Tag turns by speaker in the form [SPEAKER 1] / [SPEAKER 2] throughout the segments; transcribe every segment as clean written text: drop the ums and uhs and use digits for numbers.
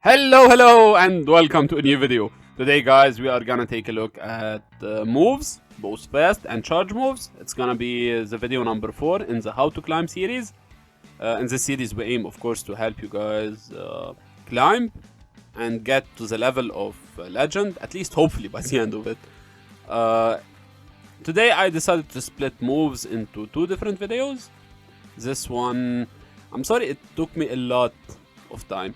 [SPEAKER 1] Hello, and welcome to a new video. Today, guys, we are gonna take a look at moves, both fast and charge moves. It's gonna be the video number 4 in the How to Climb series. In this series, we aim, of course, to help you guys climb and get to the level of legend, at least hopefully by the end of it. Today, I decided to split moves into 2 different videos. This one, I'm sorry, it took me a lot of time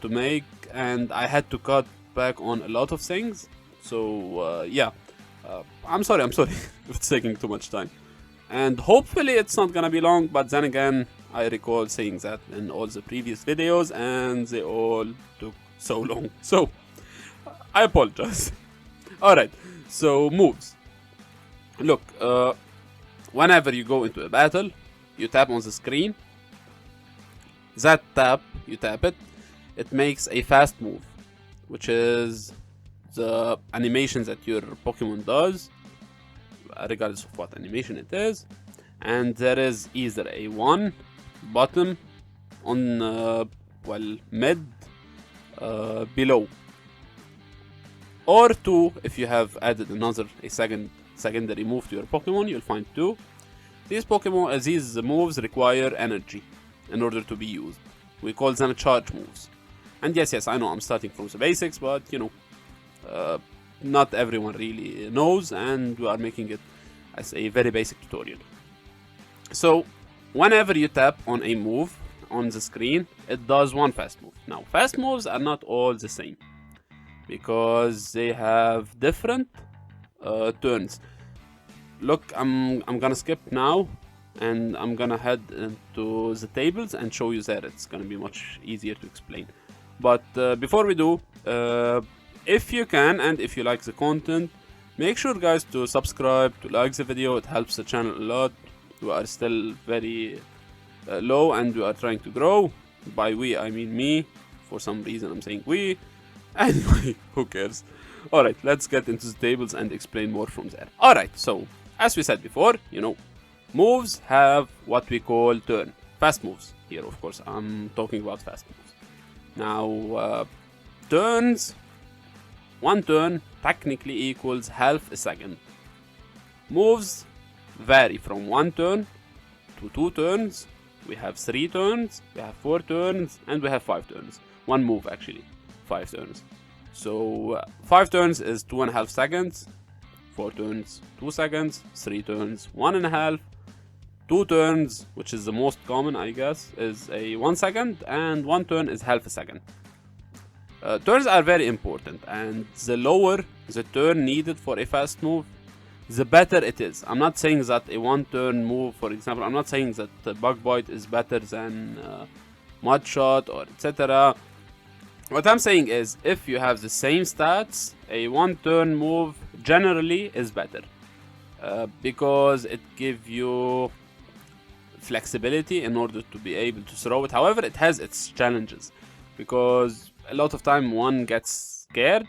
[SPEAKER 1] to make, and I had to cut back on a lot of things. So yeah, I'm sorry if it's taking too much time, and hopefully it's not gonna be long. But then again, I recall saying that in all the previous videos, and they all took so long. So I apologize. All right, so moves. Look, whenever you go into a battle, you tap on the screen. That tap, you tap it, it makes a fast move, which is the animation that your Pokemon does, regardless of what animation it is. And there is either a 1 bottom on, mid, below, or 2 if you have added a secondary move to your Pokemon. You'll find 2. These moves require energy in order to be used. We call them charge moves. And yes, I know I'm starting from the basics, but not everyone really knows, and we are making it as a very basic tutorial. So whenever you tap on a move on the screen, it does one fast move. Now, fast moves are not all the same because they have different turns. Look, I'm gonna skip now, and I'm gonna head into the tables and show you that. It's gonna be much easier to explain. But before we do, if you can and if you like the content, make sure, guys, to subscribe, to like the video. It helps the channel a lot. We are still very low, and we are trying to grow. By we, I mean me. For some reason, I'm saying we. Anyway, who cares? Alright, let's get into the tables and explain more from there. Alright, so as we said before, moves have what we call turn. Fast moves. Here, of course, I'm talking about fast moves. Now, turns, 1 turn technically equals half a second. Moves vary from 1 turn to 2 turns. We have 3 turns, we have 4 turns, and we have 5 turns. 1 move, actually, 5 turns. So 5 turns is 2.5 seconds, 4 turns 2 seconds, 3 turns 1.5, 2 turns, which is the most common, I guess, is a 1 second, and 1 turn is half a second. Turns are very important, and the lower the turn needed for a fast move, the better it is. I'm not saying that a 1 turn move, for example, I'm not saying that Bug Bite is better than Mud Shot or etc. What I'm saying is, if you have the same stats, a 1 turn move generally is better. Because it gives you flexibility in order to be able to throw it. However, it has its challenges, because a lot of time one gets scared,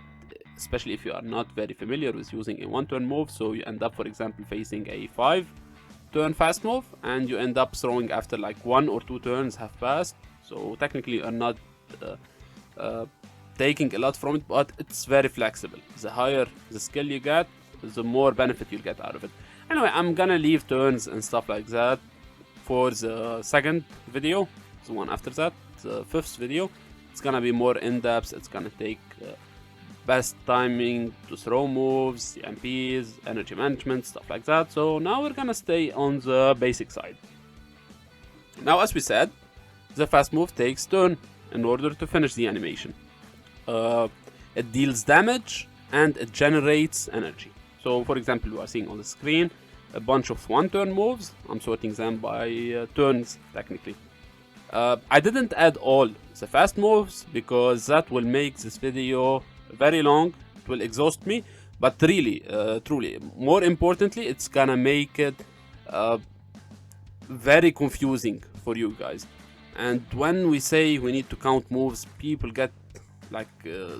[SPEAKER 1] especially if you are not very familiar with using a 1 turn move. So you end up, for example, facing a 5 turn fast move, and you end up throwing after like 1 or 2 turns have passed. So technically you are not taking a lot from it, but it's very flexible. The higher the skill you get, the more benefit you'll get out of it. Anyway, I'm gonna leave turns and stuff like that for the second video, the one after that, the 5th video. It's gonna be more in-depth. It's gonna take best timing to throw moves, CMPs, energy management, stuff like that. So now we're gonna stay on the basic side. Now, as we said, the fast move takes turn in order to finish the animation. It deals damage and it generates energy. So, for example, you are seeing on the screen a bunch of 1 turn moves. I'm sorting them by turns, technically. I didn't add all the fast moves because that will make this video very long. It will exhaust me. But really, truly, more importantly, it's gonna make it very confusing for you guys. And when we say we need to count moves, people get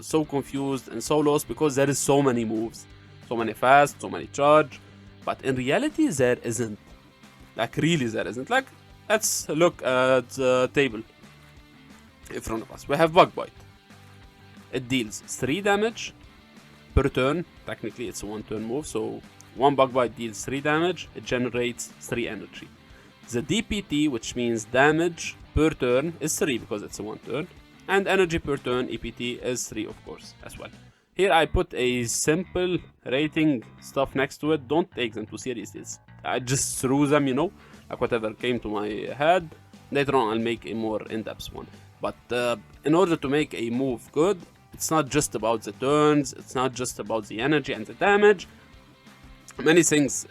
[SPEAKER 1] so confused and so lost because there is so many moves, so many fast, so many charge. But in reality, there isn't. Really, there isn't. Let's look at the table in front of us. We have Bug Bite. it deals 3 damage per turn. Technically it's a 1 turn move, so 1 bug bite deals 3 damage, it generates 3 energy. The DPT, which means damage per turn, is 3 because it's a 1 turn, and energy per turn, EPT, is 3 of course as well. Here I put a simple rating stuff next to it. Don't take them too seriously. I just threw them, you know, like whatever came to my head. Later on I'll make a more in-depth one. But in order to make a move good, it's not just about the turns, it's not just about the energy and the damage. Many things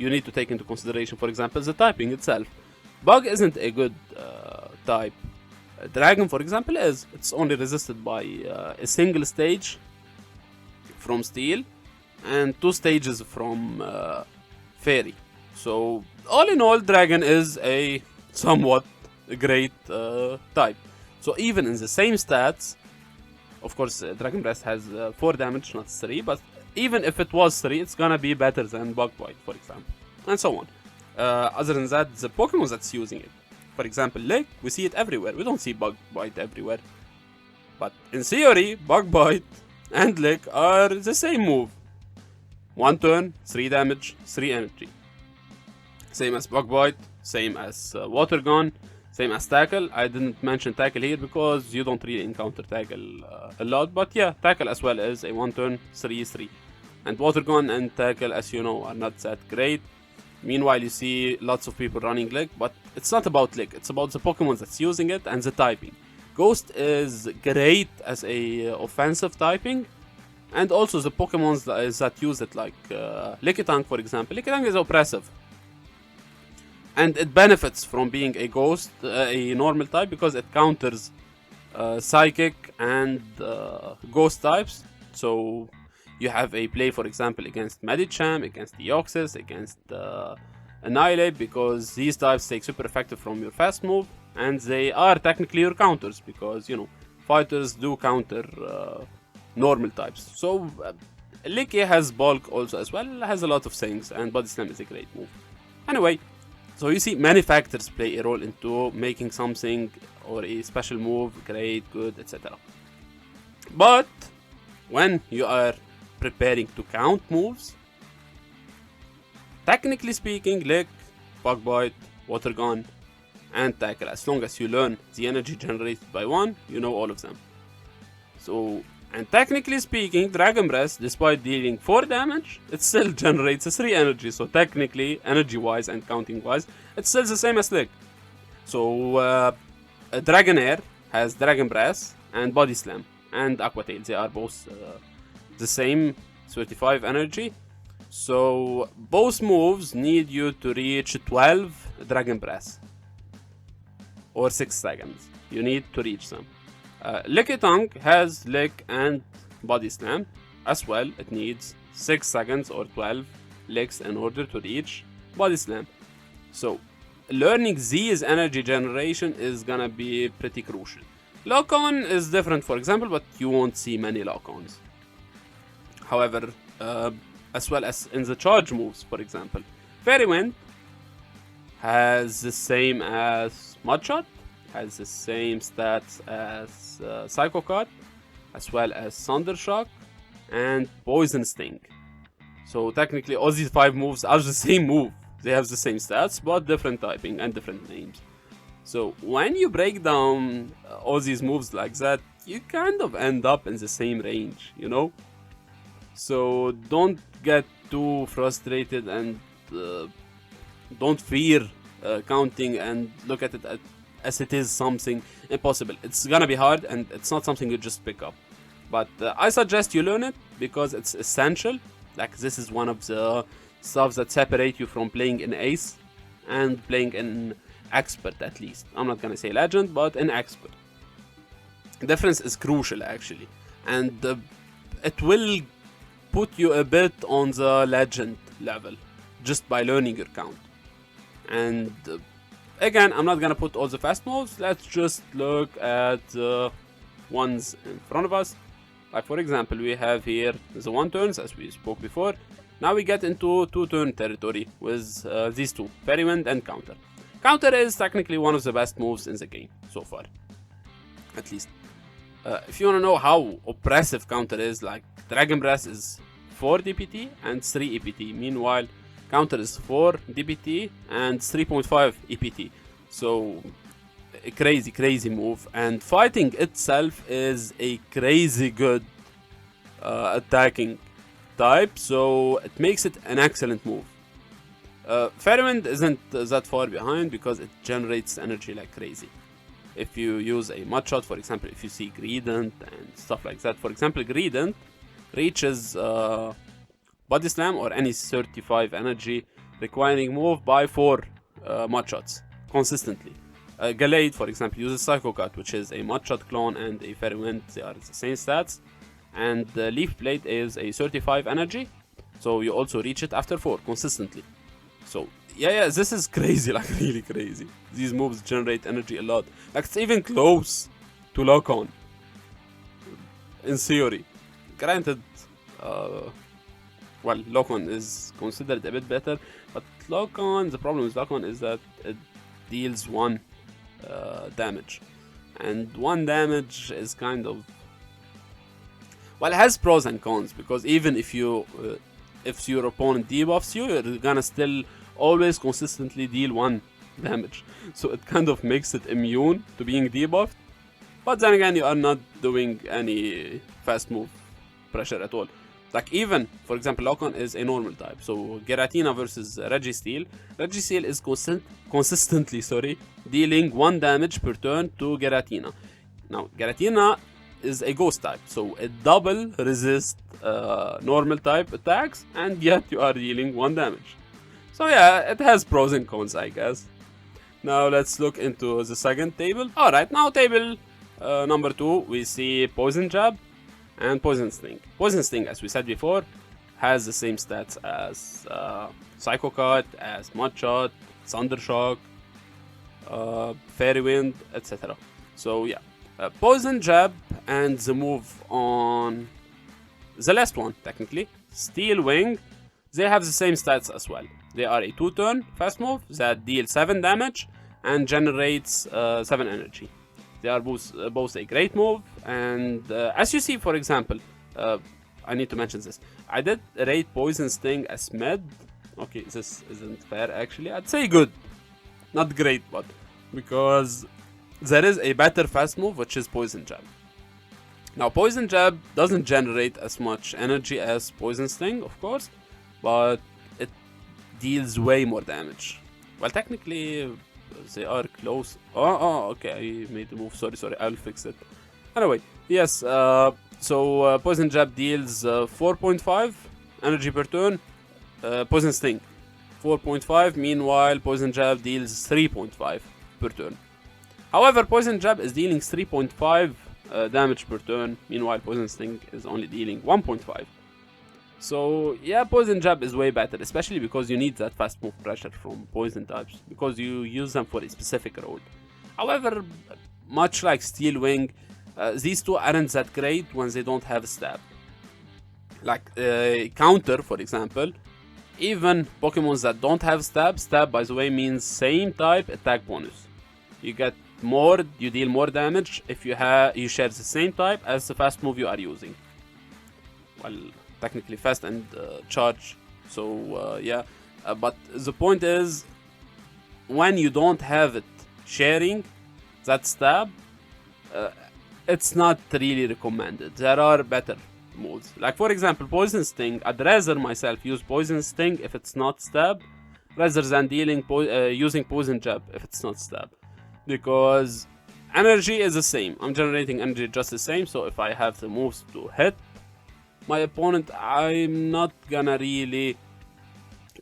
[SPEAKER 1] you need to take into consideration. For example, the typing itself. Bug isn't a good type. Dragon, for example, is. It's only resisted by a single stage from Steel and 2 stages from Fairy. So, all in all, Dragon is a somewhat great type. So, even in the same stats, of course, Dragon Breath has 4 damage, not 3, but even if it was 3, it's gonna be better than Bug Bite, for example, and so on. Other than that, the Pokemon that's using it. For example, Lick, we see it everywhere. We don't see Bug Bite everywhere. But in theory, Bug Bite and Lick are the same move. 1 turn, 3 damage, 3 energy. Same as Bug Bite, same as Water Gun, same as Tackle. I didn't mention Tackle here because you don't really encounter Tackle a lot. But yeah, Tackle as well is a 1 turn, 3-3. And Water Gun and Tackle, as you know, are not that great. Meanwhile, you see lots of people running Lick, but it's not about Lick. It's about the Pokemon that's using it and the typing. Ghost is great as a offensive typing, and also the Pokemon that use it, like Lickitung, for example. Lickitung is oppressive, and it benefits from being a Ghost, a normal type, because it counters Psychic and Ghost types. So you have a play, for example, against Medicham, against Deoxys, against Annihilate, because these types take super effective from your fast move, and they are technically your counters, because, you know, fighters do counter normal types. So Licky has bulk also as well, has a lot of things, and Body Slam is a great move. Anyway, so you see many factors play a role into making something or a special move great, good, etc. But when you are preparing to count moves, technically speaking, Lick, Bug Bite, Water Gun, and Tackle, as long as you learn the energy generated by one, you know all of them. So, and technically speaking, Dragon Breath, despite dealing 4 damage, it still generates a 3 energy. So technically, energy-wise and counting-wise, it's still the same as Lick. So Dragonair has Dragon Breath and Body Slam and Aqua Tail. They are both the same 35 energy. So both moves need you to reach 12 Dragon Breath or 6 seconds. You need to reach them. Lickitung has Lick and Body Slam as well. It needs 6 seconds or 12 licks in order to reach Body Slam. So learning these energy generation is gonna be pretty crucial. Lock-on is different, for example, but you won't see many lock-ons. However, as well as in the charge moves, for example, Fairy Wind has the same as Mudshot, has the same stats as Psycho Cut, as well as Thunder Shock and Poison Sting. So technically all these 5 moves are the same move. They have the same stats, but different typing and different names. So when you break down all these moves like that, you kind of end up in the same range, you know? So don't get too frustrated and don't fear counting and look at it as it is something impossible. It's gonna be hard and it's not something you just pick up. But I suggest you learn it because it's essential. Like, this is one of the stuff that separate you from playing in Ace and playing in Expert, at least. I'm not gonna say Legend, but in Expert. The difference is crucial, actually. And it will put you a bit on the Legend level just by learning your count. And again, I'm not gonna put all the fast moves. Let's just look at the ones in front of us. Like, for example, we have here the 1 turns, as we spoke before. Now we get into 2 turn territory with these two, Fairy Wind and Counter. Counter is technically one of the best moves in the game so far, at least. If you want to know how oppressive counter is, like Dragon Breath is 4 DPT and 3 EPT. Meanwhile, counter is 4 DPT and 3.5 EPT. So a crazy move, and fighting itself is a crazy good attacking type, so it makes it an excellent move. Fairy Wind isn't that far behind because it generates energy like crazy. If you use a Mudshot, for example, if you see Greedent and stuff like that, for example, Greedent reaches Body Slam or any 35 energy requiring move by 4 Mudshots consistently. Gallade, for example, uses Psycho Cut, which is a Mudshot clone and a Fairy Wind. They are the same stats. And Leaf Blade is a 35 energy, so you also reach it after 4 consistently. So yeah, this is crazy, like really crazy. These moves generate energy a lot. Like it's even close to Lock On. In theory. Granted, well, Lock On is considered a bit better, but Lock On, the problem with Lock On is that it deals 1 damage. And 1 damage is kind of... Well, it has pros and cons, because even if you... if your opponent debuffs you, you're gonna still always consistently deal 1 damage. So it kind of makes it immune to being debuffed. But then again, you are not doing any fast move pressure at all. Like even, for example, Lock-On is a normal type. So Giratina versus Registeel. Registeel is consistently dealing 1 damage per turn to Giratina. Now, Giratina is a ghost type, so it double resists normal type attacks, and yet you are dealing 1 damage. So yeah, it has pros and cons, I guess. Now let's look into the second table. Alright, now table number 2, we see Poison Jab and Poison Sting. Poison Sting, as we said before, has the same stats as Psycho Cut, as Mudshot, Thundershock, Fairy Wind, etc. So yeah, Poison Jab and the move on the last one, technically, Steel Wing, they have the same stats as well. They are a 2-turn fast move that deals 7 damage and generates 7 energy. They are both a great move, and as you see, for example, I need to mention this. I did rate Poison Sting as mid. Okay, this isn't fair actually. I'd say good, not great, but because there is a better fast move, which is Poison Jab. Now, Poison Jab doesn't generate as much energy as Poison Sting, of course, but it deals way more damage. Well, technically, they are close. Oh, okay, I made the move. Sorry, I'll fix it. Anyway, yes, so Poison Jab deals 4.5 energy per turn. Poison Sting, 4.5. Meanwhile, Poison Jab deals 3.5 per turn. However, Poison Jab is dealing 3.5 damage per turn. Meanwhile, Poison Sting is only dealing 1.5. So yeah, Poison Jab is way better, especially because you need that fast move pressure from poison types, because you use them for a specific role. However, much like Steel Wing, these two aren't that great when they don't have stab. Like Counter, for example, even Pokemons that don't have stab, by the way, means same type attack bonus. You get more, you deal more damage if you share the same type as the fast move you are using. Well, technically fast and charge. So yeah, but the point is, when you don't have it sharing that stab, it's not really recommended. There are better moves. Like for example, Poison Sting. I'd rather myself use Poison Sting if it's not stab, rather than using Poison Jab if it's not stab, because energy is the same. I'm generating energy just the same. So if I have the moves to hit my opponent, I'm not gonna really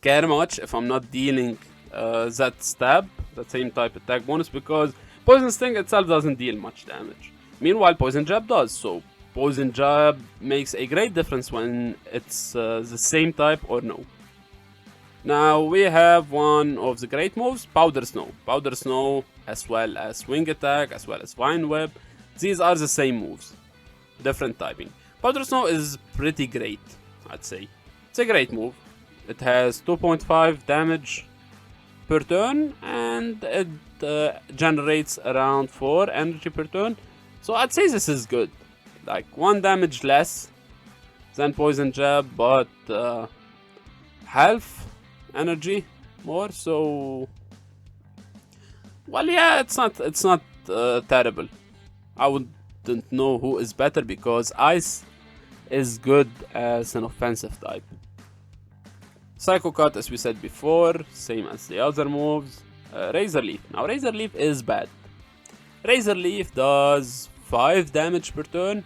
[SPEAKER 1] care much if I'm not dealing that stab, that same type attack bonus, because Poison Sting itself doesn't deal much damage. Meanwhile, Poison Jab does, so Poison Jab makes a great difference when it's the same type or no. Now we have one of the great moves, Powder Snow. Powder Snow, as well as Wing Attack, as well as Vine Whip. These are the same moves, different typing. Powder Snow is pretty great, I'd say. It's a great move. It has 2.5 damage per turn, and it generates around 4 energy per turn. So I'd say this is good. Like 1 damage less than Poison Jab, but half energy more. So, well, yeah, it's not terrible. I wouldn't know who is better because Ice is good as an offensive type. Psycho Cut, as we said before, same as the other moves. Razor Leaf. Now, Razor Leaf is bad. Razor Leaf does 5 damage per turn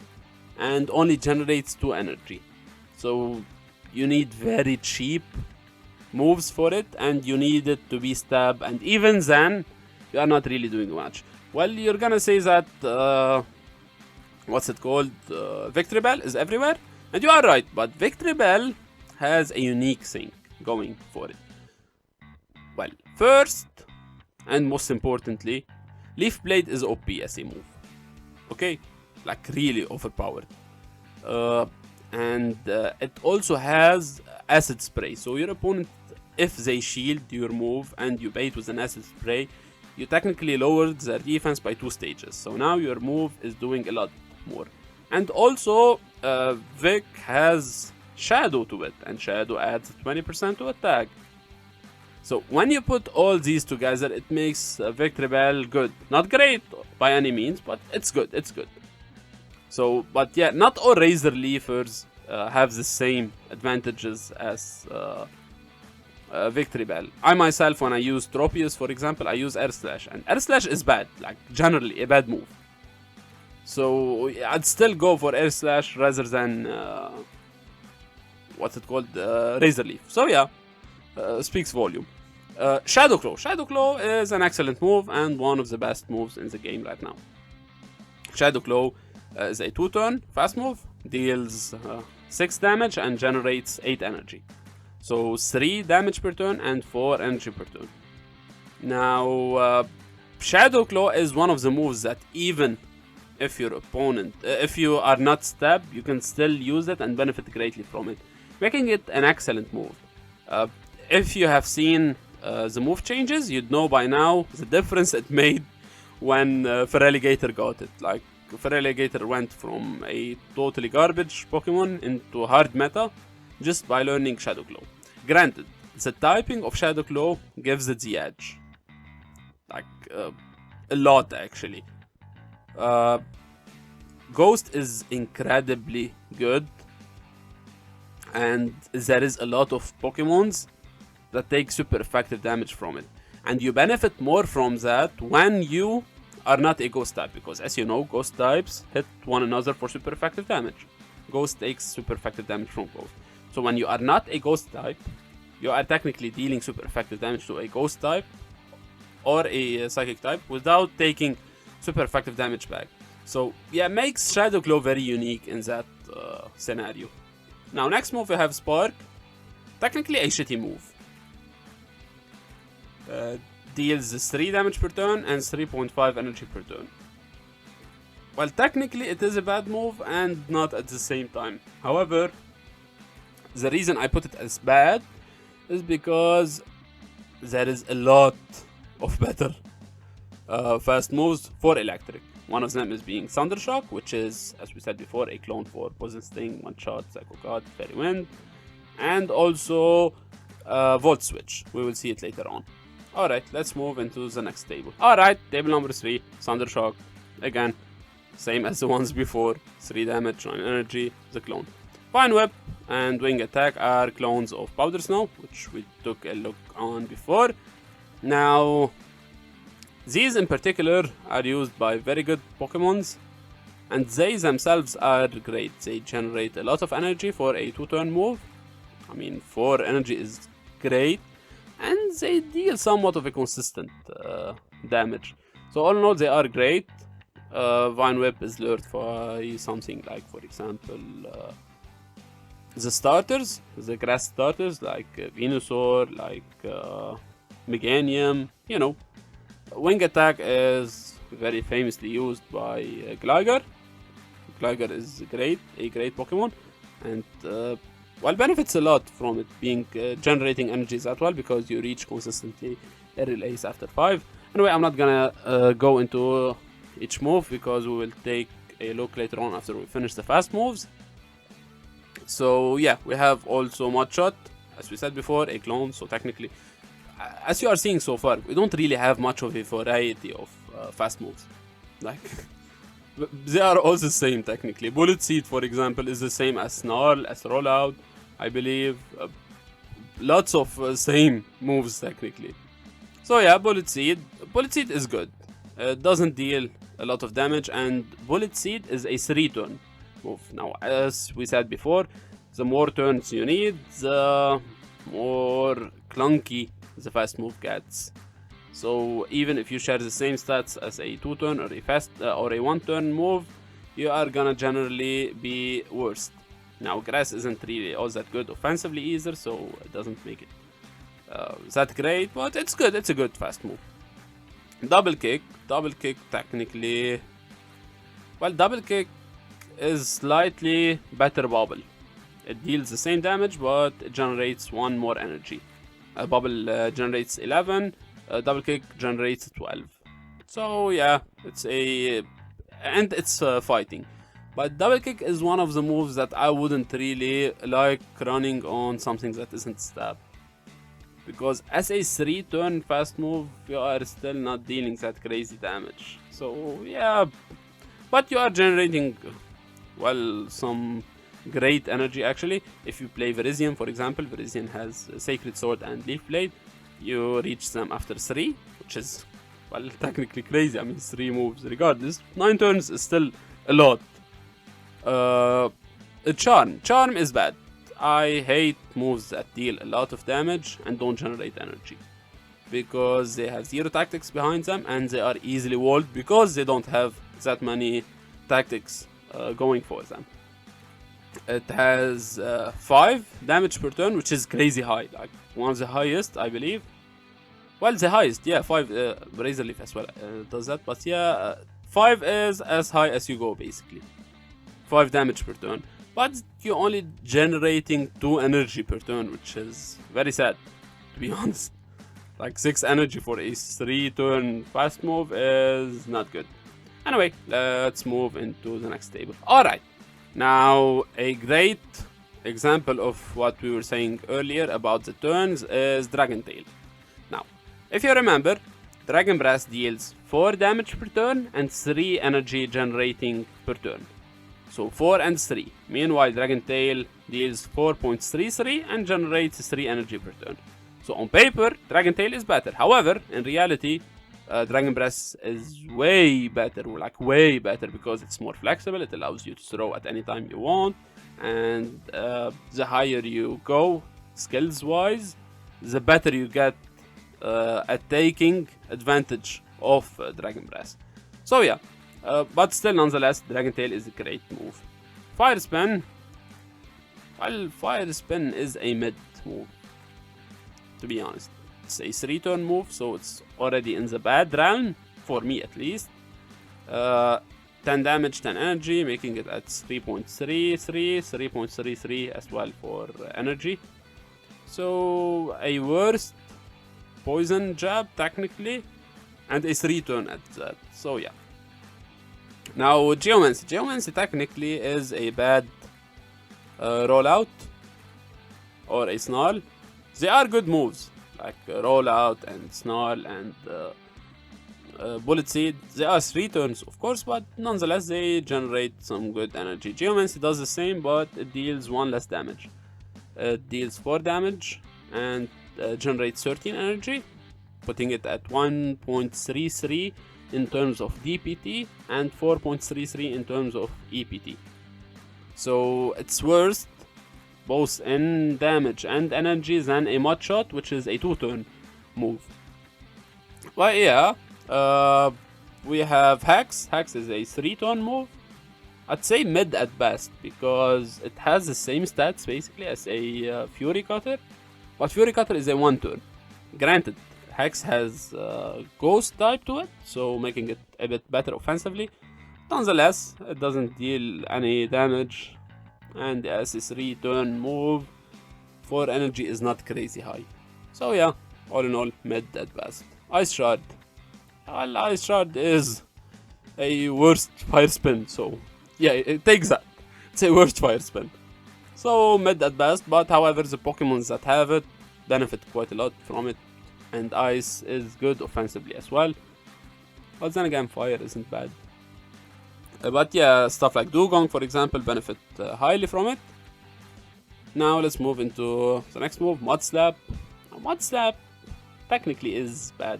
[SPEAKER 1] and only generates 2 energy. So you need very cheap moves for it, and you need it to be stab, and even then you are not really doing much. Well, you're gonna say that what's it called, Victory Bell is everywhere, and you are right, but Victory Bell has a unique thing going for it. Well, first and most importantly, Leaf Blade is OP as a move. Okay? Like really overpowered. And it also has Acid Spray. So your opponent, if they shield your move and you bait with an Acid Spray, you technically lowered their defense by 2 stages. So now your move is doing a lot more. And also, Vic has Shadow to it, and Shadow adds 20% to attack. So when you put all these together, it makes Victory Bell good. Not great by any means, but it's good. It's good. So, but yeah, not all Razor Leafers have the same advantages as Victory Bell. I myself, when I use Tropius, for example, I use Air Slash, and Air Slash is bad, like generally a bad move. So I'd still go for Air Slash rather than what's it called, Razor Leaf. So yeah, speaks volume. Shadow Claw. Shadow Claw is an excellent move and one of the best moves in the game right now. Shadow Claw is a 2-turn fast move, deals 6 damage and generates 8 energy. So 3 damage per turn and 4 energy per turn. Now, Shadow Claw is one of the moves that even if your opponent, if you are not stabbed, you can still use it and benefit greatly from it, making it an excellent move. If you have seen the move changes, you'd know by now the difference it made when Feraligatr got it. Like, Feraligatr went from a totally garbage Pokemon into hard meta just by learning Shadow Claw. Granted, the typing of Shadow Claw gives it the edge. Like, a lot actually. Ghost is incredibly good, and there is a lot of Pokemons that take super effective damage from it, and you benefit more from that when you are not a Ghost type, because as you know, Ghost types hit one another for super effective damage. Ghost takes super effective damage from Ghost. So when you are not a Ghost type, you are technically dealing super effective damage to a Ghost type or a Psychic type without taking super effective damage back. So yeah, makes Shadow Claw very unique in that scenario. Now, next move we have Spark. Technically a shitty move. Deals 3 damage per turn and 3.5 energy per turn. Well, technically it is a bad move and not at the same time. However, the reason I put it as bad is because there is a lot of better fast moves for Electric. One of them is being Thunder Shock, which is, as we said before, a clone for Poison Sting, One Shot, Psycho Cut, Fairy Wind, and also Volt Switch. We will see it later on. Alright, let's move into the next table. Alright, table number 3, Thunder Shock. Again, same as the ones before, 3 damage, 9 energy, the clone. Vine Whip and Wing Attack are clones of Powder Snow, which we took a look on before. Now, these in particular are used by very good Pokemons, and they themselves are great. They generate a lot of energy for a 2-turn move. I mean, 4 energy is great, and they deal somewhat of a consistent damage. So all in all, they are great. Vine Whip is lured for something like, for example, the starters, the grass starters, like Venusaur, like Meganium, you know. Wing Attack is very famously used by Gligar. Gligar is a great Pokemon, and well, benefits a lot from it being generating energies as well, because you reach consistently aerial ace after 5. Anyway, I'm not gonna go into each move because we will take a look later on after we finish the fast moves. So yeah, we have also Mudshot, as we said before, a clone. So technically, as you are seeing so far, we don't really have much of a variety of fast moves. Like, they are all the same technically. Bullet Seed, for example, is the same as Snarl, as Rollout, I believe. Lots of same moves technically. So yeah, Bullet Seed is good. It doesn't deal a lot of damage, and Bullet Seed is a 3-turn move. Now, as we said before, the more turns you need, the more clunky the fast move gets. So even if you share the same stats as a 2-turn or a fast or a 1-turn move, you are gonna generally be worse. Now, Grass isn't really all that good offensively either, so it doesn't make it that great, but it's good. It's a good fast move. Double Kick technically, well, Double Kick is slightly better bubble. It deals the same damage, but it generates 1 more energy. Bubble generates 11, Double Kick generates 12. So yeah, it's fighting. But Double Kick is one of the moves that I wouldn't really like running on something that isn't stab. Because as a 3-turn fast move, you are still not dealing that crazy damage. So yeah, but you are generating, well, some great energy actually. If you play Virizion, for example, Virizion has Sacred Sword and Leaf Blade. You reach them after 3, which is, well, technically crazy. I mean, 3 moves regardless. 9 turns is still a lot. Charm is bad. I hate moves that deal a lot of damage and don't generate energy, because they have 0 tactics behind them and they are easily walled because they don't have that many tactics going for them. It has 5 damage per turn, which is crazy high, like one of the highest, I believe. Well, the highest, yeah, 5. Razor Leaf as well does that, but yeah, 5 is as high as you go basically. 5 damage per turn, but you're only generating 2 energy per turn, which is very sad, to be honest. Like 6 energy for a 3-turn fast move is not good. Anyway, let's move into the next table. Alright, now a great example of what we were saying earlier about the turns is Dragon Tail. Now, if you remember, Dragon Breath deals 4 damage per turn and 3 energy generating per turn. So 4 and 3. Meanwhile, Dragon Tail deals 4.33 and generates 3 energy per turn. So on paper, Dragon Tail is better. However, in reality, Dragon Breath is way better, because it's more flexible. It allows you to throw at any time you want, and the higher you go skills-wise, the better you get at taking advantage of Dragon Breath. So yeah. But still, nonetheless, Dragon Tail is a great move. Fire Spin. Well, Fire Spin is a mid move, to be honest. It's a 3-turn move, so it's already in the bad realm, for me at least. 10 damage, 10 energy, making it at 3.33 as well for energy. So, a worst poison jab, technically, and a 3-turn at that. So, yeah. Now, Geomancy. Geomancy technically is a bad rollout or a Snarl. They are good moves, like rollout and Snarl and Bullet Seed. They are 3 turns, of course, but nonetheless, they generate some good energy. Geomancy does the same, but it deals 1 less damage. It deals 4 damage and generates 13 energy, putting it at 1.33 in terms of DPT and 4.33 in terms of EPT. So it's worse both in damage and energy than a Mudshot, which is a 2-turn move. But yeah, we have Hex. Hex is a 3-turn move. I'd say mid at best, because it has the same stats basically as a Fury Cutter, but Fury Cutter is a 1-turn. Granted, Hex has Ghost type to it, so making it a bit better offensively. Nonetheless, it doesn't deal any damage, and as a 3-turn move, 4 energy is not crazy high. So yeah, all in all, mid at best. Ice Shard. Well, Ice Shard is a worst fire spin. So yeah, it takes that. It's a worst fire spin. So mid at best, but however the Pokemons that have it benefit quite a lot from it, and Ice is good offensively as well. But then again, Fire isn't bad. But yeah, stuff like Dugong, for example, benefit highly from it. Now let's move into the next move, Mud Slap. Now, Mud Slap technically is bad.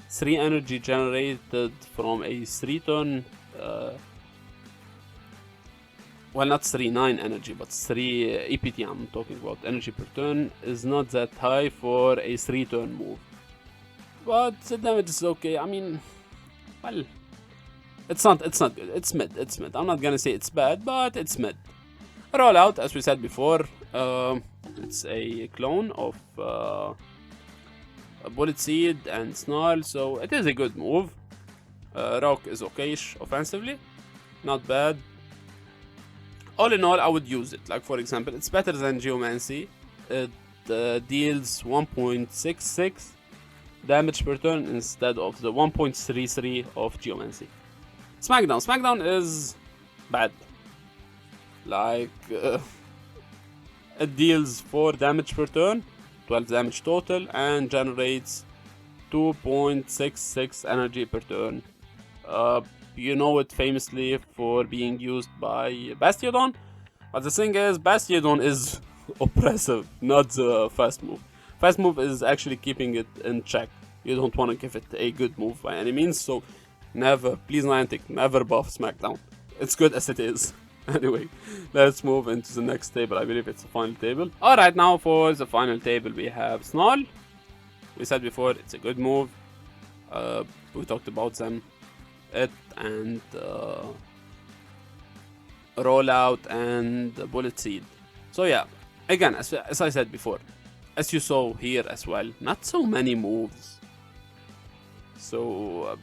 [SPEAKER 1] 3 energy generated from a 3 turn. Well, not 3, 9 energy, but 3 EPT. I'm talking about energy per turn is not that high for a 3 turn move. But the damage is okay. I mean, well, it's not good. It's mid. I'm not gonna say it's bad, but it's mid. Rollout, as we said before, it's a clone of a Bullet Seed and Snarl, so it is a good move. Rock is okayish offensively, not bad. All in all, I would use it. Like, for example, it's better than Geomancy. It deals 1.66 damage per turn instead of the 1.33 of Geomancy. Smackdown is bad. Like, it deals 4 damage per turn, 12 damage total, and generates 2.66 energy per turn. You know it famously for being used by Bastiodon, but the thing is, Bastiodon is oppressive, not the fast move. Fast move is actually keeping it in check. You don't want to give it a good move by any means, so never, please Niantic, never buff Smackdown. It's good as it is. Anyway, let's move into the next table. I believe it's the final table. Alright, now for the final table we have Snarl. We said before, it's a good move. We talked about them. It and Rollout and Bullet Seed. So yeah, again, as I said before, as you saw here as well, not so many moves. So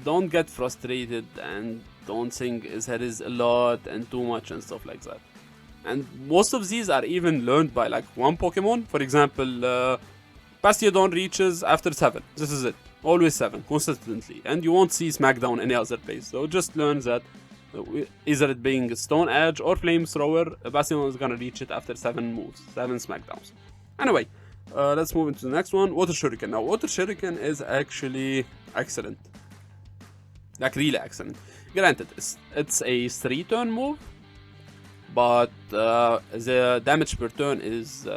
[SPEAKER 1] don't get frustrated and don't think there is a lot and too much and stuff like that. And most of these are even learned by like one Pokemon. For example, Bastiodon reaches after 7. This is it. Always 7, consistently. And you won't see Smackdown any other place. So just learn that either it being Stone Edge or Flamethrower, Bastiodon is gonna reach it after 7 moves, 7 Smackdowns. Anyway, let's move into the next one, Water Shuriken. Now, Water Shuriken is actually excellent. Like, really excellent. Granted, it's a 3-turn move, but the damage per turn is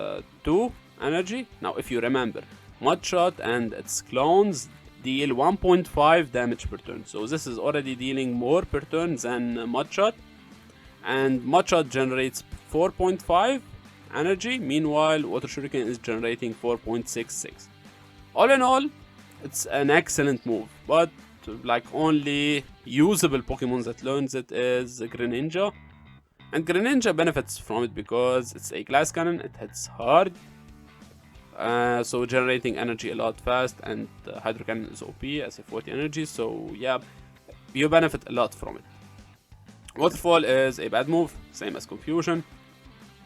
[SPEAKER 1] 2 energy. Now, if you remember, Mudshot and its clones deal 1.5 damage per turn. So this is already dealing more per turn than Mudshot. And Mudshot generates 4.5 energy. Meanwhile, Water Shuriken is generating 4.66. All in all, it's an excellent move. But like, only usable Pokemon that learns it is Greninja. And Greninja benefits from it because it's a glass cannon. It hits hard. So generating energy a lot fast, and Hydro Cannon is OP as a 40 energy, so yeah, you benefit a lot from it. Waterfall is a bad move, same as Confusion.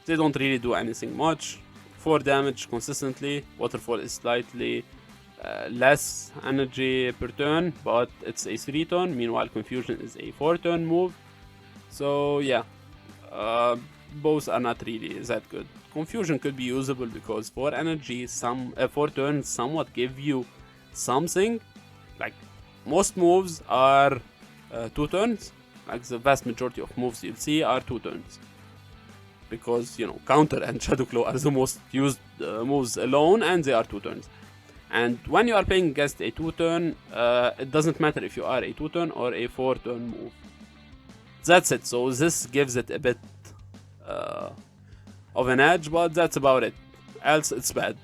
[SPEAKER 1] They don't really do anything much. 4 damage consistently. Waterfall is slightly less energy per turn, but it's a 3 turn, meanwhile Confusion is a 4 turn move. So yeah, both are not really that good. Confusion could be usable because 4 energy, 4 turns somewhat give you something. Like, most moves are 2 turns. Like, the vast majority of moves you'll see are 2 turns. Because, you know, Counter and Shadow Claw are the most used moves alone, and they are 2 turns. And when you are playing against a 2 turn, it doesn't matter if you are a 2 turn or a 4 turn move. That's it. So this gives it a bit of an edge, but that's about it. Else it's bad.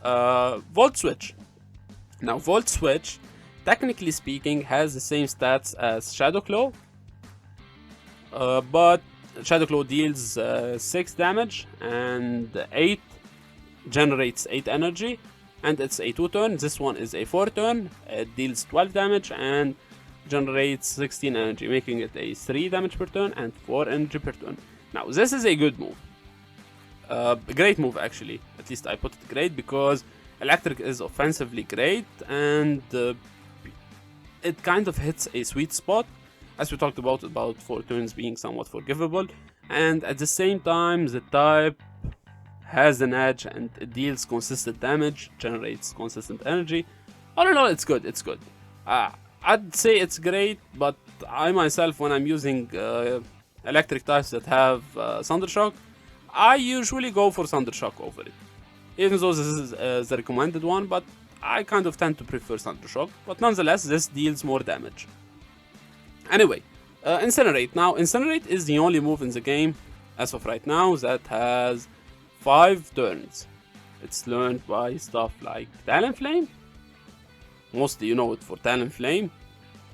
[SPEAKER 1] Volt Switch. Now, Volt Switch, technically speaking, has the same stats as Shadow Claw, but Shadow Claw deals 6 damage and 8 generates 8 energy, and it's a 2 turn. This one is a 4 turn. It deals 12 damage and generates 16 energy, making it a 3 damage per turn and 4 energy per turn. Now, this is a good move. A great move, actually. At least I put it great, because Electric is offensively great, and it kind of hits a sweet spot as we talked about 4 turns being somewhat forgivable, and at the same time the type has an edge and it deals consistent damage, generates consistent energy. I don't know, it's good, it's good. I'd say it's great, but I myself, when I'm using electric types that have Thundershock, I usually go for Thundershock over it. Even though this is the recommended one, but I kind of tend to prefer Thundershock. But nonetheless, this deals more damage. Anyway, Incinerate. Now, Incinerate is the only move in the game, as of right now, that has 5 turns. It's learned by stuff like Talonflame. Mostly you know it for Talonflame.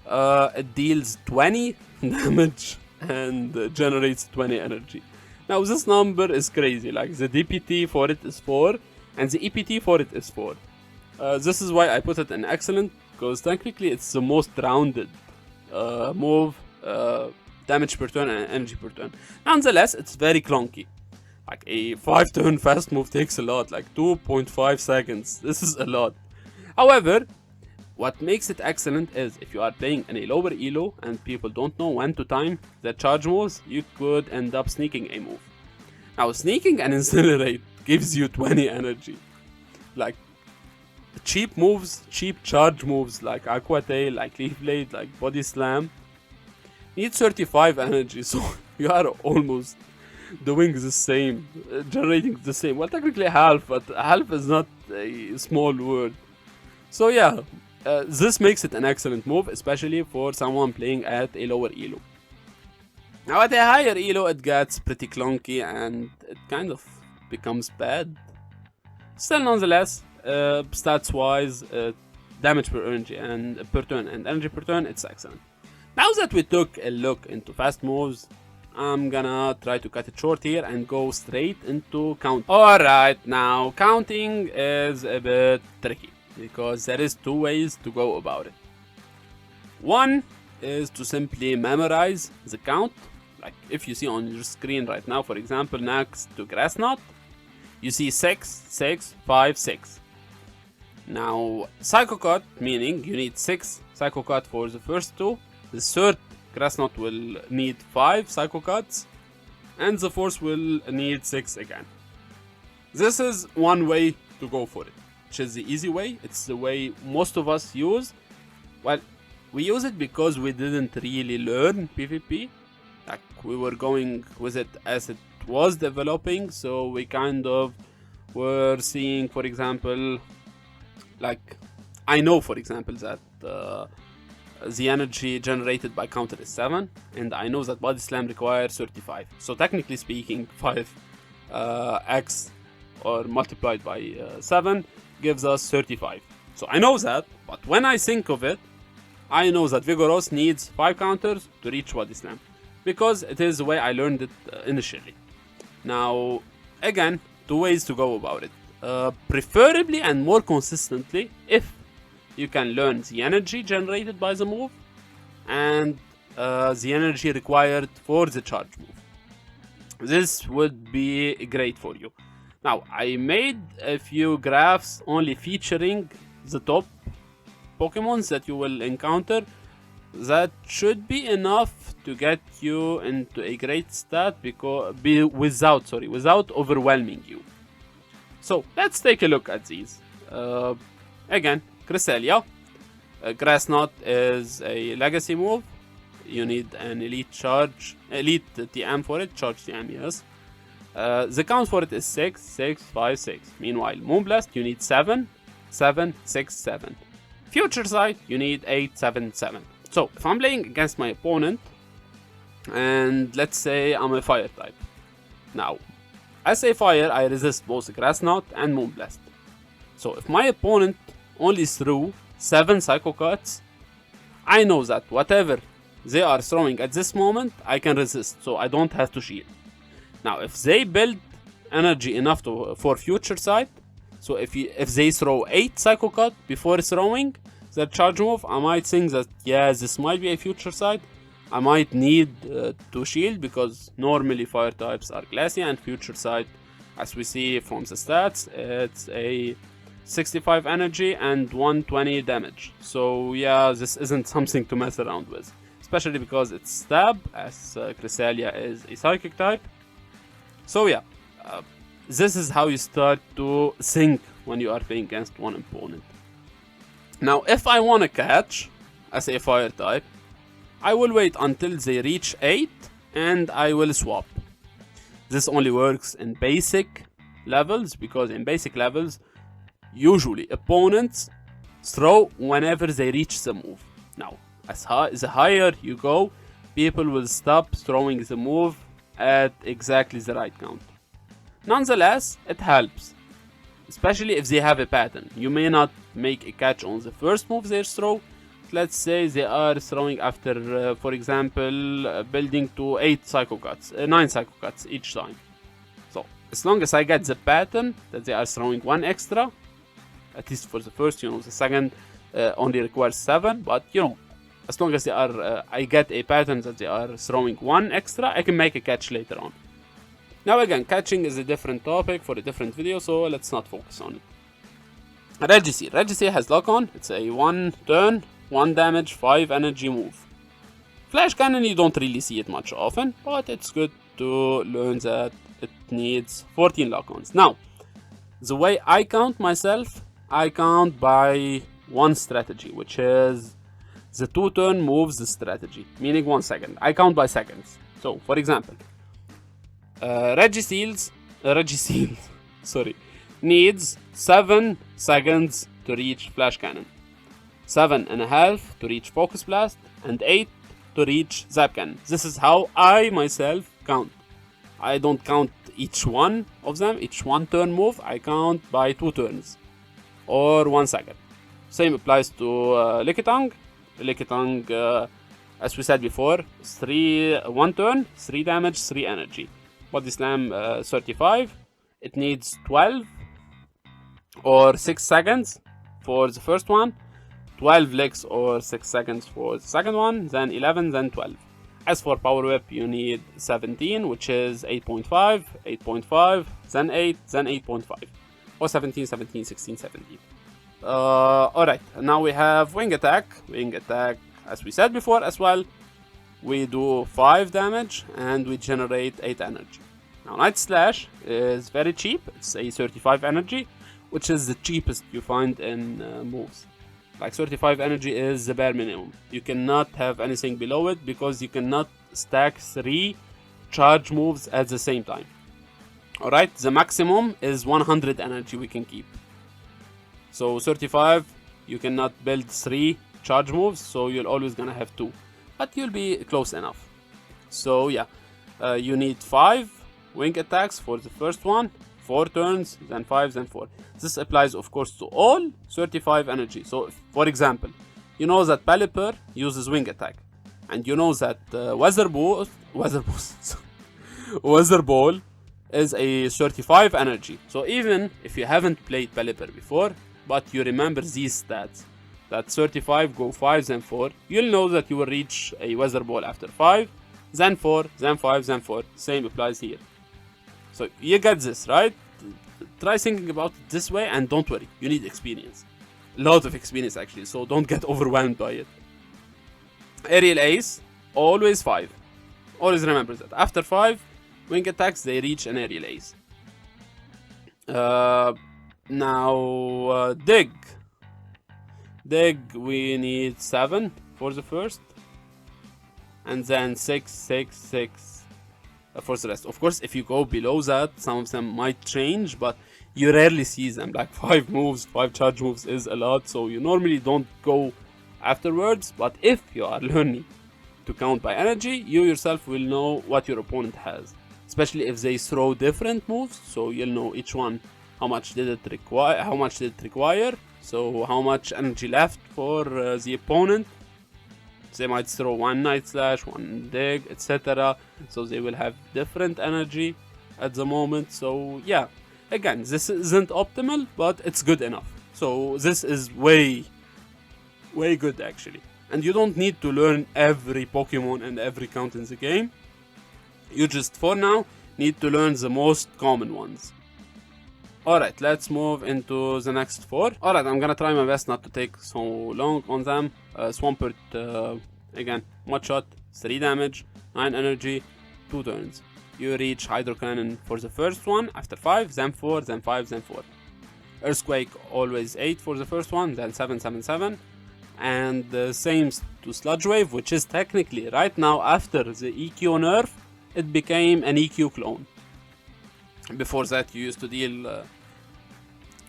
[SPEAKER 1] It deals 20 damage and generates 20 energy. Now this number is crazy, like the DPT for it is 4 and the EPT for it is 4. This is why I put it in excellent, because technically it's the most rounded move, damage per turn and energy per turn. Nonetheless, it's very clunky. Like a 5 turn fast move takes a lot, like 2.5 seconds. This is a lot. However, what makes it excellent is if you are playing in a lower elo and people don't know when to time the charge moves, you could end up sneaking a move. Now, sneaking and Incinerate gives you 20 energy. Like, cheap moves, cheap charge moves like Aqua Tail, like Leaf Blade, like Body Slam need 35 energy, so you are almost doing the same, generating the same. Well, technically half, but half is not a small word. So yeah, this makes it an excellent move, especially for someone playing at a lower elo. Now at a higher elo it gets pretty clunky and it kind of becomes bad. Still, nonetheless, stats wise, damage per energy and per turn and energy per turn, it's excellent. Now that we took a look into fast moves, I'm gonna try to cut it short here and go straight into count. Alright, now counting is a bit tricky because there is 2 ways to go about it. One is to simply memorize the count. Like if you see on your screen right now, for example, next to Grass Knot, you see 6, 6, 5, 6. Now, Psycho Cut, meaning you need 6 Psycho Cut for the first 2. The third Grass Knot will need 5 Psycho Cuts, and the fourth will need 6 again. This is one way to go for it, which is the easy way. It's the way most of us use. Well, we use it because we didn't really learn PvP. Like, we were going with it as it was developing, so we kind of were seeing, for example, like, I know, for example, that the energy generated by counter is 7, and I know that Body Slam requires 35. So technically speaking, 5x or multiplied by 7 gives us 35. So I know that, but when I think of it, I know that Vigorous needs 5 counters to reach Body Slam, because it is the way I learned it initially. Now, again, 2 ways to go about it. Preferably and more consistently, if you can learn the energy generated by the move and the energy required for the charge move. This would be great for you. Now, I made a few graphs only featuring the top Pokemons that you will encounter. That should be enough to get you into a great stat without overwhelming you. So let's take a look at these. Again, Cresselia. Grass Knot is a legacy move. You need an elite TM for it. Charge TM, yes. The count for it is 6, 6, 5, 6. Meanwhile, Moonblast, you need 7, 7, 6, 7. Future Sight, you need 8, 7, 7. So, if I'm playing against my opponent, and let's say I'm a fire type. Now, as a fire, I resist both Grass Knot and Moonblast. So, if my opponent only threw 7 Psycho Cuts, I know that whatever they are throwing at this moment, I can resist, so I don't have to shield. Now, if they build energy enough for Future Sight, so if they throw 8 Psycho Cut before throwing their charge move, I might think that, yeah, this might be a Future Sight. I might need to shield, because normally fire types are glassy, and Future Sight, as we see from the stats, it's a 65 energy and 120 damage. So yeah, this isn't something to mess around with, especially because it's stab, as Cresselia is a psychic type. So yeah, this is how you start to think when you are playing against one opponent. Now, if I want to catch as a fire type, I will wait until they reach 8 and I will swap. This only works in basic levels, because in basic levels, usually opponents throw whenever they reach the move. Now, the higher you go, people will stop throwing the move at exactly the right count. Nonetheless, it helps, especially if they have a pattern. You may not make a catch on the first move they throw. Let's say they are throwing after, for example, building to 8 Psycho Cuts, 9 Psycho Cuts each time. So, as long as I get the pattern that they are throwing 1 extra, at least for the first, the second only requires 7, but as long as they are, I get a pattern that they are throwing 1 extra, I can make a catch later on. Now again, catching is a different topic for a different video, so let's not focus on it. Regiseal. Regiseal has lock on. It's a 1 turn, 1 damage, 5 energy move. Flash Cannon, you don't really see it much often, but it's good to learn that it needs 14 lock-ons. Now, the way I count myself, I count by one strategy, which is the 2 turn moves strategy, meaning 1 second. I count by seconds. So, for example, Regiseal needs 7 seconds to reach Flash Cannon, 7.5 to reach Focus Blast, and 8 to reach Zap Cannon. This is how I myself count. I don't count each one of them, each 1 turn move. I count by 2 turns or 1 second. Same applies to Lickitung. Lickitung, as we said before, 1 turn, 3 damage, 3 energy. Body Slam 35. It needs 12 or 6 seconds for the first one, 12 licks or 6 seconds for the second one, then 11, then 12. As for Power Whip, you need 17, which is 8.5, 8.5, then 8, then 8.5. Or 17, 17, 16, 17. Alright, now we have Wing Attack. Wing Attack, as we said before as well, we do 5 damage and we generate 8 energy. Now, Night Slash is very cheap. It's a 35 energy, which is the cheapest you find in moves. Like 35 energy is the bare minimum. You cannot have anything below it because you cannot stack 3 charge moves at the same time. Alright, the maximum is 100 energy we can keep. So 35, you cannot build 3 charge moves, so you're always gonna have 2. But you'll be close enough. So yeah, you need 5 wing attacks for the first one, 4 turns, then 5, then 4. This applies, of course, to all 35 energy. So, for example, you know that Pelipper uses wing attack, and you know that Weather Ball is a 35 energy. So even if you haven't played Pelipper before, but you remember these stats, that 35 go 5, then 4, you'll know that you will reach a Weather Ball after 5, then 4, then 5, then 4. Same applies here. So you get this, right? Try thinking about it this way, and don't worry, you need experience. A lot of experience actually, so don't get overwhelmed by it. Aerial Ace, always 5. Always remember that. After 5 wing attacks, they reach an Aerial Ace. Now, Dig. Dig, we need 7 for the first. And then 6, 6, 6 for the rest. Of course, if you go below that, some of them might change, but you rarely see them. Like 5 moves, 5 charge moves is a lot, so you normally don't go afterwards. But if you are learning to count by energy, you yourself will know what your opponent has. Especially if they throw different moves, so you'll know each one how much did it require, so how much energy left for the opponent. They might throw 1 Night Slash, 1 Dig, etc. So they will have different energy at the moment. So yeah, again, this isn't optimal, but it's good enough. So this is way good actually. And you don't need to learn every Pokemon and every count in the game. You just, for now, need to learn the most common ones. Alright, let's move into the next 4. Alright, I'm gonna try my best not to take so long on them. Swampert Again, one shot, 3 damage, 9 energy, 2 turns. You reach Hydro Cannon for the first one, after 5, then 4, then 5, then 4. Earthquake, always 8 for the first one, then 7, 7, 7. And the same to Sludge Wave, which is technically, right now, after the EQ nerf, it became an EQ clone. Before that, you used to deal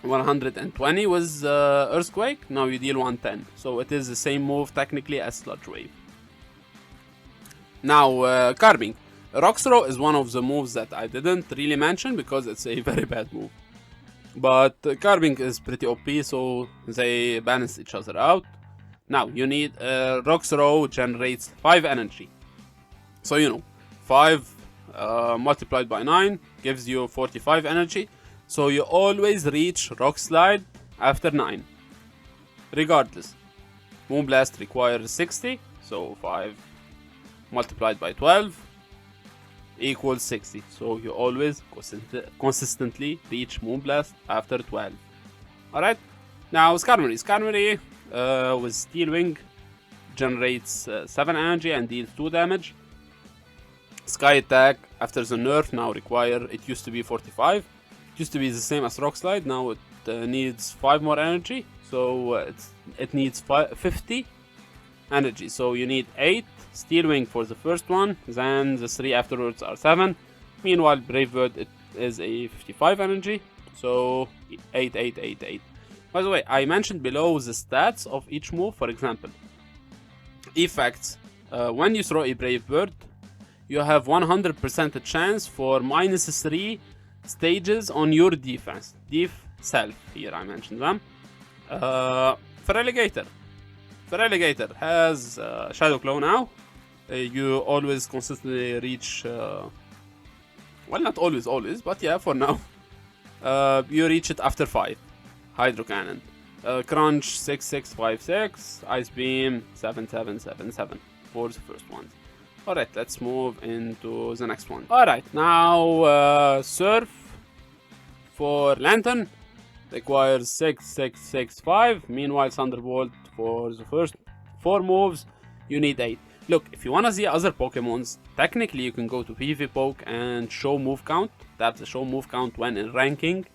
[SPEAKER 1] 120 with Earthquake, now you deal 110. So it is the same move technically as Sludge Wave. Now, Carving. Rock Throw is one of the moves that I didn't really mention because it's a very bad move. But Carving is pretty OP, so they balance each other out. Now, you need Rock Throw generates 5 energy. So, you know, 5 multiplied by 9 gives you 45 energy. So you always reach Rock Slide after 9. Regardless. Moonblast requires 60, so 5 multiplied by 12 equals 60. So you always consistently reach Moonblast after 12. Alright? Now Skarmory. Skarmory with Steel Wing generates 7 energy and deals 2 damage. Sky Attack after the nerf now require, it used to be 45. It used to be the same as Rock Slide, now it needs 5 more energy. So it needs 50 energy. So you need 8 Steel Wing for the first one, then the 3 afterwards are 7. Meanwhile, Brave Bird, it is a 55 energy. So 8, 8, 8, 8. By the way, I mentioned below the stats of each move. For example, effects. When you throw a Brave Bird, you have 100% chance for -3 stages on your defense. Def self, here I mentioned them. Feraligatr. Feraligatr has Shadow Claw now. You always consistently reach... well, not always, but yeah, for now. You reach it after 5. Hydro Cannon. Crunch 6656. Ice Beam 7777 for the first ones. Alright, let's move into the next one. Alright, now Surf for Lantern requires 6665. Meanwhile, Thunderbolt for the first 4 moves, you need 8. Look, if you wanna see other Pokemons, technically you can go to PvPoke and show move count. Tap the show move count when in ranking,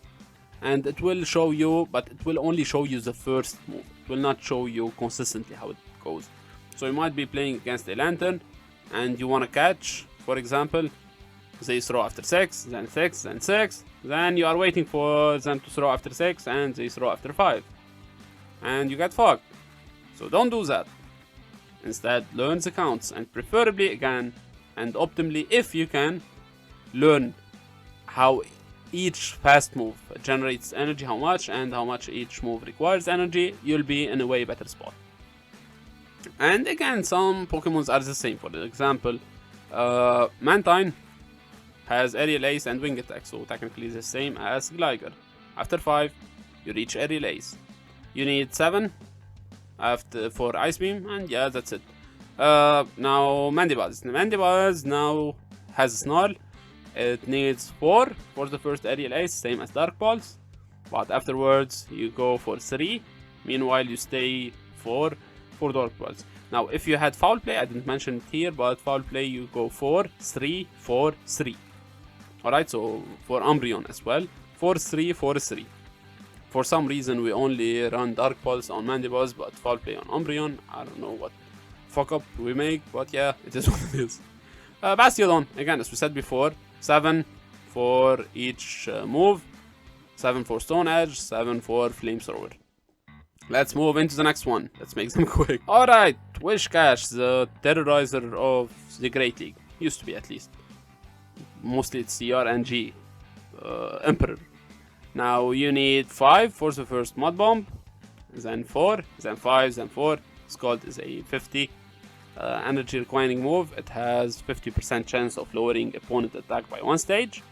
[SPEAKER 1] and it will show you, but it will only show you the first move. It will not show you consistently how it goes. So you might be playing against a Lantern, and you wanna catch, for example, they throw after 6, then 6, then 6, then you are waiting for them to throw after 6, and they throw after 5. And you get fogged. So don't do that. Instead, learn the counts, and preferably again, and optimally if you can, learn how each fast move generates energy, how much, and how much each move requires energy. You'll be in a way better spot. And again, some Pokemons are the same. For example, Mantine has Aerial Ace and Wing Attack, so technically the same as Gligar. After 5, you reach Aerial Ace. You need 7 for Ice Beam, and yeah, that's it. Now Mandibuzz. Mandibuzz now has Snarl. It needs 4 for the first Aerial Ace, same as Dark Pulse. But afterwards, you go for 3. Meanwhile, you stay 4 for Dark Pulse. Now, if you had Foul Play, I didn't mention it here, but Foul Play, you go 4, 3, 4, 3. Alright, so for Umbreon as well, 4, 3, 4, 3. For some reason, we only run Dark Pulse on Mandibuzz, but Foul Play on Umbreon. I don't know what fuck up we make, but yeah, it is what it is. Bastiodon, again, as we said before, 7 for each move, 7 for Stone Edge, 7 for Flamethrower. Let's move into the next one. Let's make them quick. Alright, Whiscash, the terrorizer of the Great League. Used to be, at least. Mostly it's CR and G. Emperor. Now you need 5 for the first Mud Bomb, then 4, then 5, then 4. Scald is a 50 energy requiring move. It has 50% chance of lowering opponent attack by 1 stage.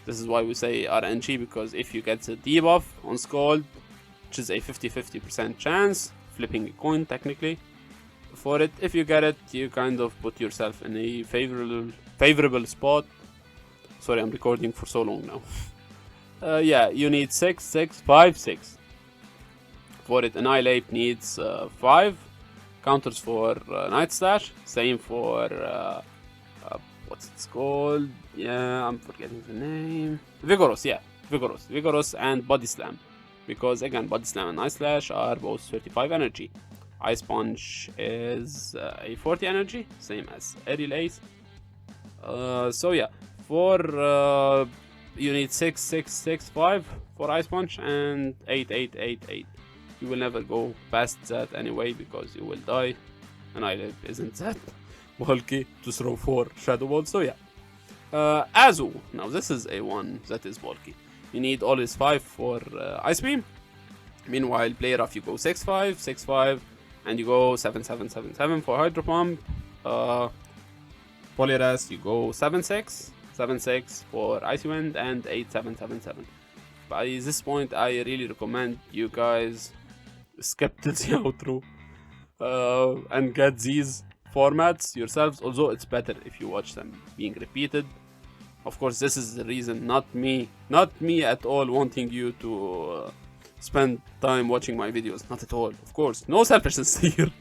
[SPEAKER 1] This is why we say RNG, because if you get the debuff on Scald, which is a 50-50% chance, flipping a coin technically for it, if you get it, you kind of put yourself in a favorable spot. Sorry, I'm recording for so long now. Yeah, you need 6, 6, 5, 6. For it, Annihilate needs 5. counters for Night Slash, same for what's it called? Yeah, I'm forgetting the name. Vigorous, yeah, Vigorous and Body Slam, because again, Body Slam and Night Slash are both 35 energy. Ice Punch is a 40 energy, same as Aerial Ace. So yeah, for you need 6, 6, 6, 5 for Ice Punch and 8, 8, 8, 8. You will never go past that anyway because you will die. Annihilate isn't that bulky to throw 4 Shadow Balls, so yeah. Azu, now this is a one that is bulky. You need always 5 for Ice Beam. Meanwhile, Play Rough, you go 6, 5, 6, 5, and you go 7, 7, 7, 7 for Hydro Pump. Poliwrath, you go 7, 6, 7, 6 for Icy Wind, and 8, 7, 7, 7. By this point, I really recommend you guys skip to the outro and get these formats yourselves, although it's better if you watch them being repeated. Of course, this is the reason, not me at all wanting you to spend time watching my videos, not at all, of course, no selfishness here.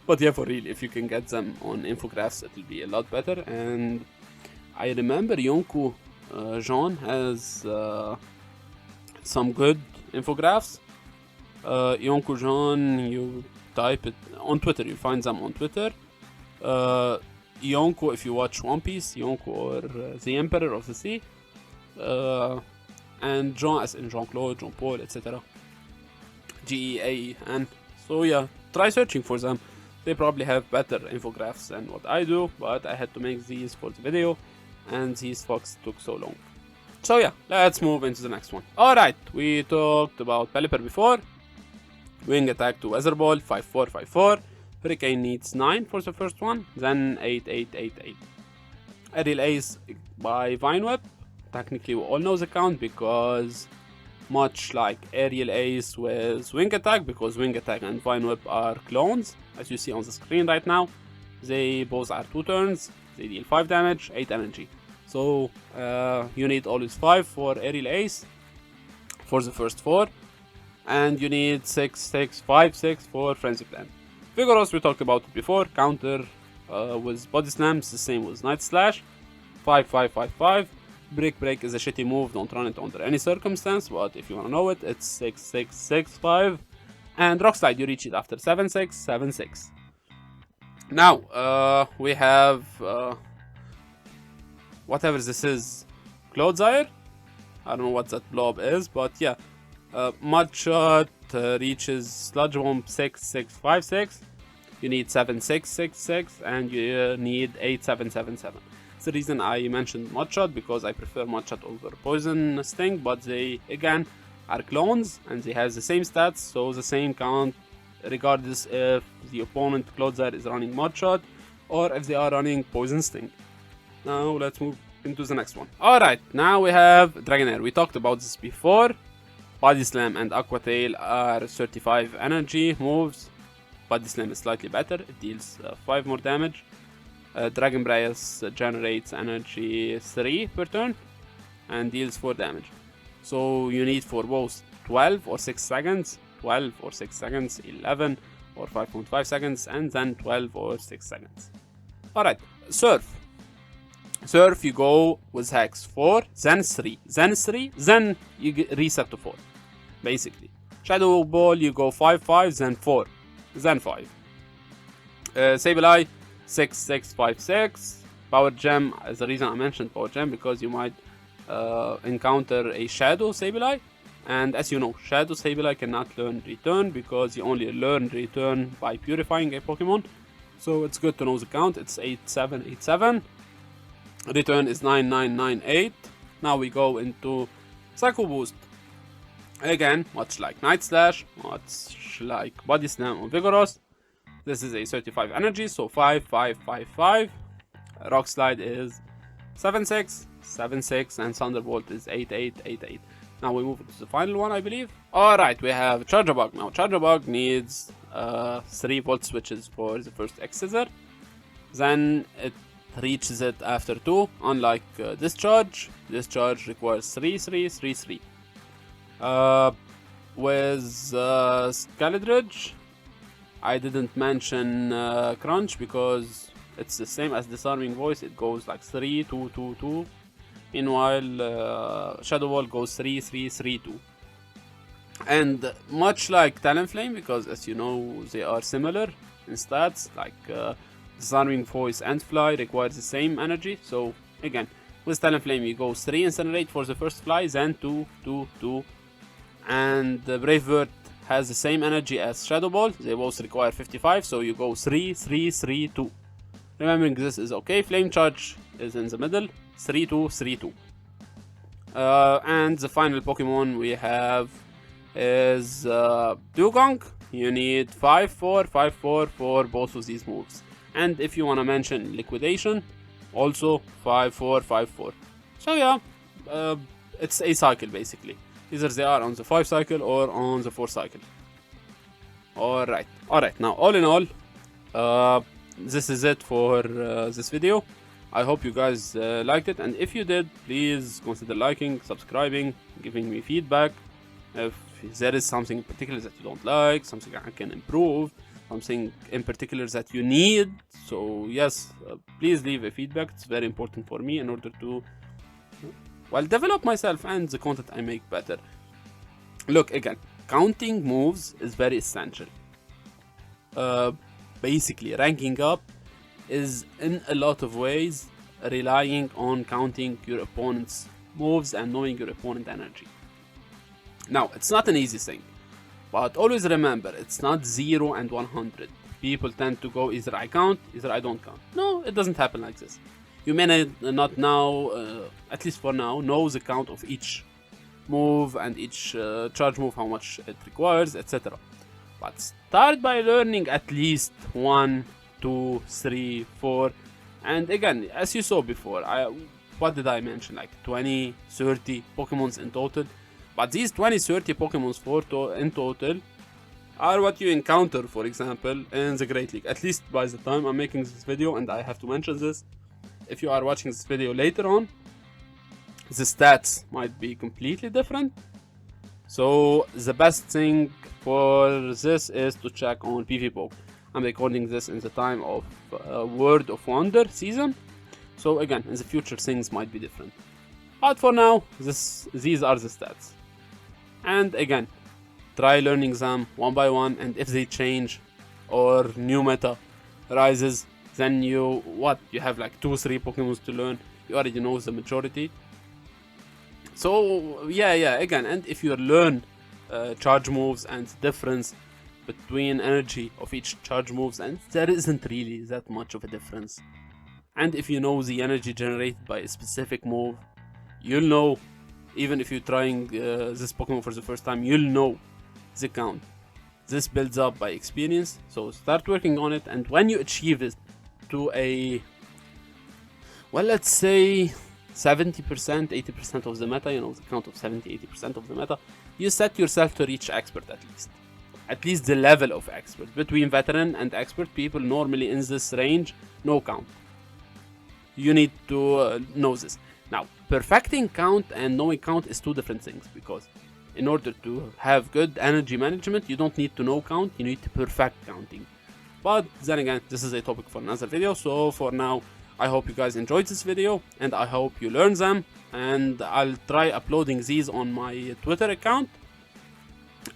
[SPEAKER 1] But yeah, for real, if you can get them on infographics, it will be a lot better. And I remember Yonko Jean has some good infographics. Yonko Jean, you type it on Twitter, you find them on Twitter. Yonko, if you watch One Piece, Yonko or the Emperor of the Sea. And Jean, as in Jean-Claude, Jean-Paul, etc. Gean. So yeah, try searching for them. They probably have better infographics than what I do, but I had to make these for the video, and these fucks took so long. So yeah, let's move into the next one. Alright, we talked about Pelipper before. Wing attack to Weather Ball, 5-4, 5-4. Hurricane needs 9 for the first one, then 8, 8, 8, 8. Aerial Ace by Vineweb. Technically we all know the count because much like Aerial Ace with Wing Attack, because Wing Attack and Vineweb are clones, as you see on the screen right now. They both are 2 turns, they deal 5 damage, 8 energy. So you need always 5 for Aerial Ace for the first 4, and you need 6, 6, 5, 6 for Frenzy Plant. Vigorous, we talked about it before, counter with Body Slam, it's the same with Night Slash, 5, 5, 5, 5. Break is a shitty move, don't run it under any circumstance, but if you wanna know it, it's 6, 6, 6, 5. And Rock Slide, you reach it after 7, 6, 7, 6. Now, we have whatever this is, Clodsire. I don't know what that blob is, but yeah. Mudshot reaches Sludge Bomb 6, 6, 5, 6. You need 7, 6, 6, 6, and you need 8, 7, 7, 7. That's the reason I mentioned Mudshot, because I prefer Mudshot over Poison Sting, but they, again, are clones, and they have the same stats, so the same count, regardless if the opponent Clodsire is running Mudshot, or if they are running Poison Sting. Now, let's move into the next one. Alright, now we have Dragonair. We talked about this before. Body Slam and Aqua Tail are 35 energy moves. Body Slam is slightly better, it deals 5 more damage. Dragon Breath generates energy 3 per turn and deals 4 damage. So you need for both 12 or 6 seconds, 12 or 6 seconds, 11 or 5.5 seconds, and then 12 or 6 seconds. Alright, Surf. Surf, you go with Hex 4, then 3, then 3, then you reset to 4. Basically. Shadow Ball, you go 5, 5, then 4, then 5. Sableye, 6, 6, 5, 6. Power Gem, as the reason I mentioned Power Gem, because you might encounter a Shadow Sableye. And as you know, Shadow Sableye cannot learn Return, because you only learn Return by purifying a Pokemon. So it's good to know the count. It's 8, 7, 8, 7. Return is 9, 9, 9, 8. Now we go into Psycho Boost. Again, much like Night Slash, much like Body Slam or Vigorous. This is a 35 energy, so 5, 5, 5, 5. Rock Slide is 7, 6, 7, 6, and Thunderbolt is 8, 8, 8, 8. Now we move to the final one, I believe. Alright, we have Charjabug. Now, Charjabug needs 3 volt switches for the first X-Scissor. Then it reaches it after 2, unlike Discharge. Discharge requires 3, 3, 3, 3. With Scaledridge, I didn't mention crunch because it's the same as disarming voice. It goes like 3 2 2 2. Meanwhile Shadow Ball goes 3 3 3 2. And much like Talonflame, because as you know they are similar in stats, like disarming voice and fly requires the same energy. So again, with Talonflame you go 3 incinerate for the first fly, then 2 2 2. And Brave Bird has the same energy as Shadow Ball. They both require 55, so you go 3 3 3 2. Remembering this is okay. Flame Charge is in the middle, 3 2 3 2. And the final Pokemon we have is Dugong. You need 5 4 5 4 for both of these moves. And if you want to mention Liquidation, also 5 4 5 4. So yeah, it's a cycle basically. Either they are on the 5 cycle or on the 4 cycle. Alright, now all in all, this is it for this video. I hope you guys liked it, and if you did, please consider liking, subscribing, giving me feedback. If there is something in particular that you don't like, something I can improve, something in particular that you need, so yes, please leave a feedback. It's very important for me in order to develop myself and the content I make better. Look, again, counting moves is very essential. Basically, ranking up is in a lot of ways relying on counting your opponent's moves and knowing your opponent energy. Now, it's not an easy thing, but always remember, it's not 0 and 100. People tend to go either I count, either I don't count. No, it doesn't happen like this. You may not now, at least for now, know the count of each move and each charge move, how much it requires, etc. But start by learning at least 1, 2, 3, 4. And again, as you saw before, what did I mention? Like 20, 30 Pokemons in total. But these 20, 30 Pokemons in total are what you encounter, for example, in the Great League. At least by the time I'm making this video, and I have to mention this, if you are watching this video later on, the stats might be completely different. So the best thing for this is to check on PvPoke. I'm recording this in the time of World of Wonder season. So again, in the future things might be different. But for now, these are the stats. And again, try learning them one by one, and if they change or new meta rises, then you have like 2-3 Pokemons to learn. You already know the majority. So yeah, again, and if you learn charge moves and the difference between energy of each charge moves, and there isn't really that much of a difference. And if you know the energy generated by a specific move, you'll know, even if you're trying this Pokemon for the first time, you'll know the count. This builds up by experience, so start working on it, and when you achieve it to a, let's say 70%, 80% of the meta, you know, the count of 70, 80% of the meta, you set yourself to reach expert at least the level of expert. Between veteran and expert, people normally in this range no count. You need to know this. Now, perfecting count and knowing count is two different things, because in order to have good energy management, you don't need to know count, you need to perfect counting. But then again, this is a topic for another video. So for now, I hope you guys enjoyed this video, and I hope you learned them, and I'll try uploading these on my Twitter account.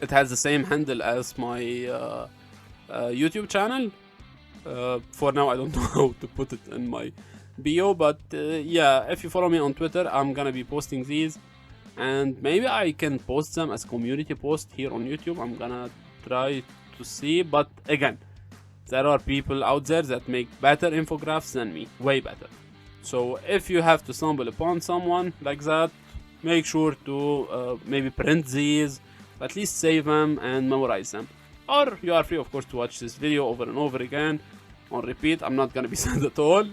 [SPEAKER 1] It has the same handle as my YouTube channel. For now, I don't know how to put it in my bio, but yeah, if you follow me on Twitter, I'm gonna be posting these, and maybe I can post them as community post here on YouTube. I'm gonna try to see, but again, there are people out there that make better infographics than me, way better. So if you have to stumble upon someone like that, make sure to maybe print these, at least save them and memorize them. Or you are free, of course, to watch this video over and over again on repeat. I'm not gonna be sad at all.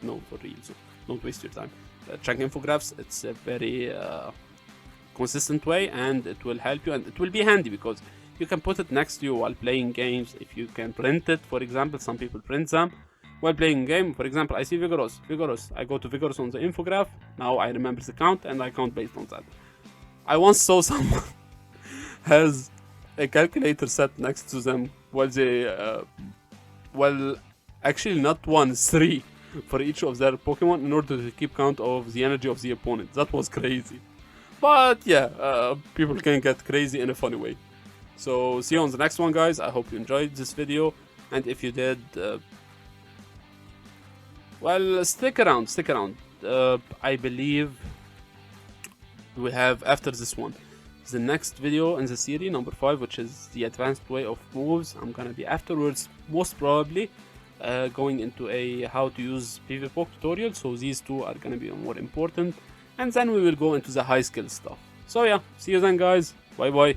[SPEAKER 1] No, for real. So don't waste your time. Check infographics. It's a very consistent way, and it will help you, and it will be handy because you can put it next to you while playing games. If you can print it, for example, some people print them while playing a game. For example, I see Vigorous. I go to Vigorous on the infograph. Now I remember the count, and I count based on that. I once saw someone has a calculator set next to them while they, well, actually not one, three for each of their Pokemon in order to keep count of the energy of the opponent. That was crazy. But yeah, people can get crazy in a funny way. So see you on the next one, guys. I hope you enjoyed this video, and if you did, well, stick around, stick around. I believe we have, after this one, the next video in the series, number 5, which is the advanced way of moves. I'm gonna be afterwards, most probably, going into a how to use PvPoke tutorial. So these two are gonna be more important, and then we will go into the high skill stuff. So yeah, see you then, guys. Bye bye.